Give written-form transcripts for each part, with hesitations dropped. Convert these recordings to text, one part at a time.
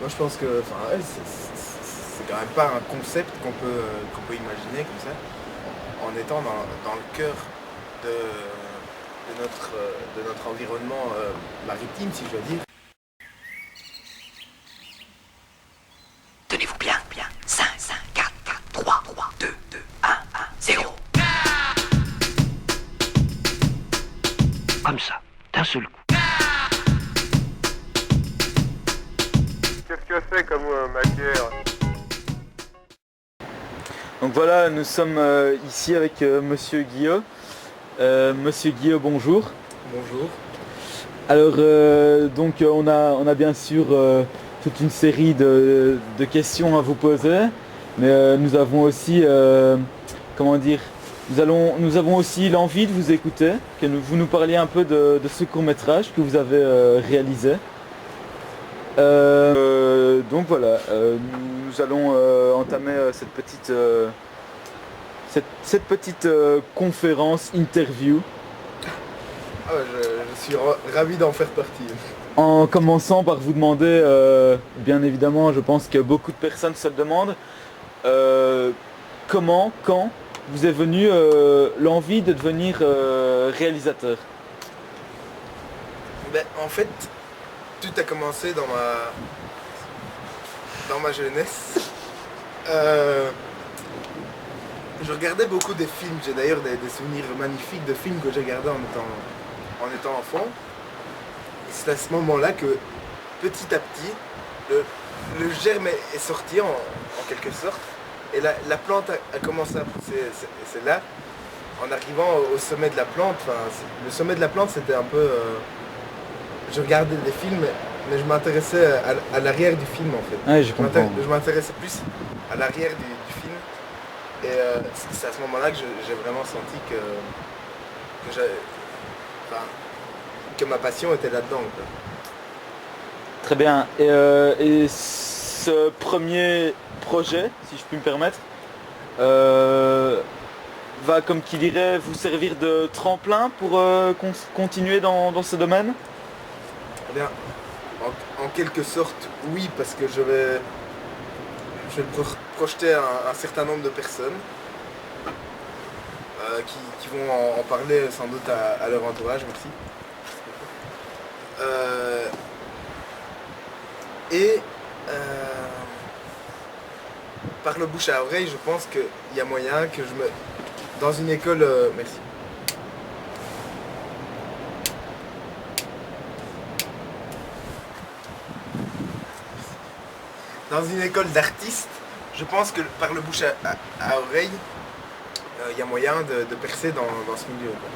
Moi je pense que enfin, ouais, c'est quand même pas un concept qu'on peut imaginer comme ça, en étant dans le cœur de notre environnement maritime, si je dois dire. Tenez-vous bien, bien. 5, 5, 4, 4, 3, 3, 2, 2, 1, 1, 0. Comme ça, d'un seul coup. Qu'est-ce que c'est comme matière? Donc voilà, nous sommes ici avec Monsieur Guillaume. Monsieur Guillaume, bonjour. Bonjour. Alors on a bien sûr toute une série de questions à vous poser, mais nous avons aussi comment dire, nous avons aussi l'envie de vous écouter, que vous nous parliez un peu de ce court-métrage que vous avez réalisé. Donc voilà, nous allons entamer cette petite conférence interview Ah ouais, je suis ravi d'en faire partie. en commençant par vous demander, bien évidemment, je pense que beaucoup de personnes se le demandent, comment, quand vous est venue l'envie de devenir réalisateur? Ben, en fait, tout a commencé dans ma jeunesse. Je regardais beaucoup de films, j'ai d'ailleurs des souvenirs magnifiques de films que j'ai regardés en étant enfant. Et c'est à ce moment-là que, petit à petit, le germe est sorti en quelque sorte, et la plante a commencé à pousser. Et c'est là, en arrivant au sommet de la plante, le sommet de la plante c'était un peu... je regardais des films, mais je m'intéressais à l'arrière du film en fait. Ouais, je comprends. Je m'intéressais plus à l'arrière du film. Et c'est à ce moment-là que j'ai vraiment senti que ma passion était là-dedans, quoi. Très bien. Et ce premier projet, si je puis me permettre, va, comme qui dirait, vous servir de tremplin pour continuer dans ce domaine? Eh bien, en quelque sorte, oui, parce que je vais projeter un certain nombre de personnes qui vont en parler sans doute à leur entourage, merci. Et par le bouche à oreille, je pense qu'il y a moyen que dans une école... merci. Dans une école d'artistes, je pense que par le bouche à oreille, il y a moyen de percer dans ce milieu, quoi.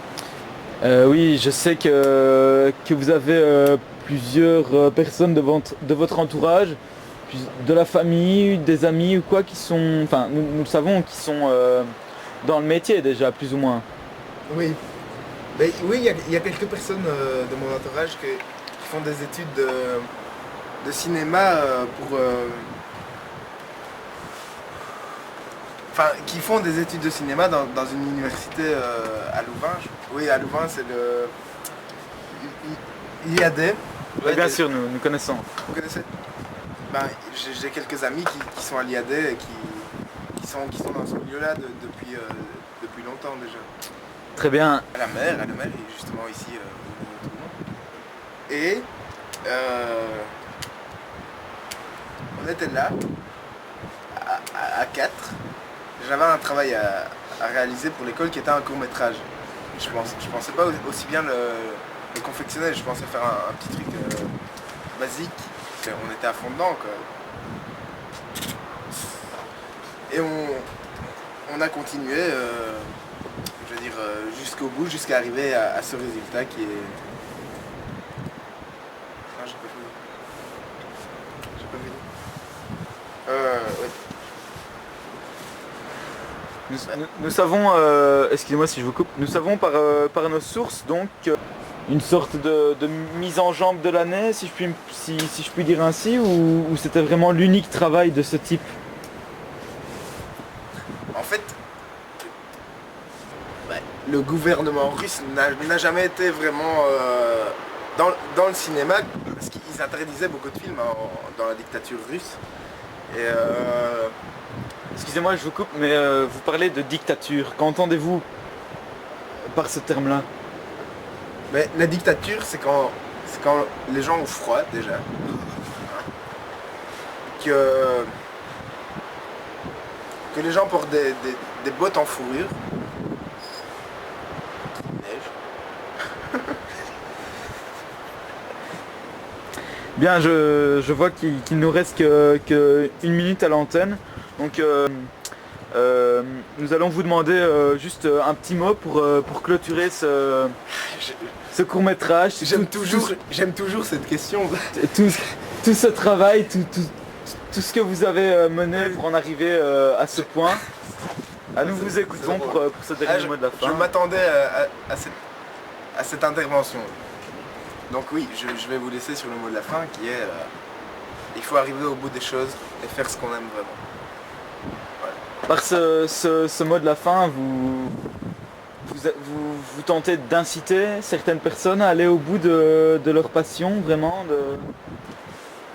Oui, je sais que vous avez plusieurs personnes de votre entourage, de la famille, des amis ou quoi, qui sont, enfin nous le savons, qui sont dans le métier déjà, plus ou moins. Oui, ben, oui, il y a quelques personnes de mon entourage qui font des études de cinéma enfin, qui font des études de cinéma dans une université à Louvain. Oui, à Louvain, c'est le l'IAD. Oui, bien sûr, nous connaissons. Vous connaissez? Ben, j'ai quelques amis qui sont à l'IAD et qui sont dans ce milieu-là depuis longtemps déjà. Très bien. À la mer est justement ici au Toulon. Et on était là, à 4. J'avais un travail à réaliser pour l'école qui était un court-métrage. Je pensais pas aussi bien le confectionner, je pensais faire un petit truc basique. On était à fond dedans, quoi. Et on a continué, je veux dire, jusqu'au bout, jusqu'à arriver à ce résultat qui est... Non, j'ai pas fini. Ouais. Nous savons, excusez-moi si je vous coupe, nous savons par nos sources donc une sorte de mise en jambe de l'année, si je puis dire ainsi, ou c'était vraiment l'unique travail de ce type? En fait, le gouvernement russe n'a jamais été vraiment dans le cinéma, parce qu'ils ils interdisaient beaucoup de films dans la dictature russe. Et Excusez-moi, je vous coupe, mais vous parlez de dictature. Qu'entendez-vous par ce terme-là? mais la dictature, c'est quand les gens ont froid déjà. Que les gens portent des bottes en fourrure. Qu'il neige. Bien, je vois qu'il nous reste que 1 minute à l'antenne. Donc nous allons vous demander juste un petit mot pour clôturer ce court-métrage. J'aime toujours cette question. Tout ce travail, tout ce que vous avez mené pour en arriver à ce point. Nous vous écoutons pour ce dernier mot de la fin. Je m'attendais à cette intervention. Donc oui, je vais vous laisser sur le mot de la fin qui est il faut arriver au bout des choses et faire ce qu'on aime vraiment. Voilà. Par ce mot de la fin, vous tentez d'inciter certaines personnes à aller au bout de leur passion, vraiment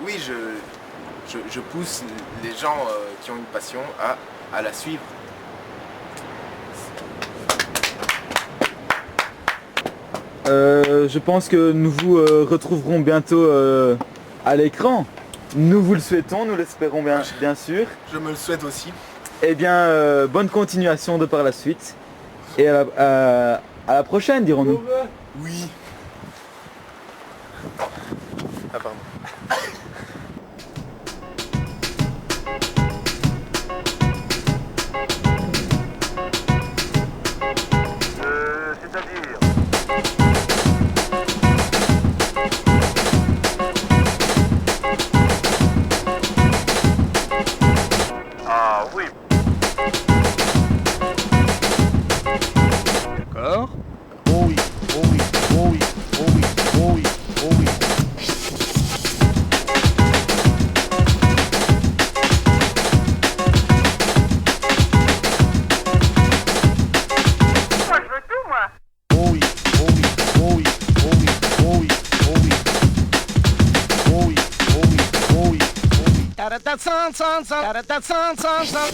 Oui, je pousse les gens qui ont une passion à la suivre. Je pense que nous vous retrouverons bientôt à l'écran. Nous vous le souhaitons, nous l'espérons bien sûr. Je me le souhaite aussi. Eh bien, bonne continuation de par la suite. Et à la prochaine, dirons-nous. Oui. Ah pardon. C'est-à-dire Ah oui. D'accord. Oh oui, oh oui, oh oui, oh oui, oh oui, oh oui. Moi je veux tout moi. Oh oui, oh oui, oh oui, oh oui, oh oui, oh oui. Oh oui, oh oui, oh oui, oh oui. Da da da son son son da da da son son son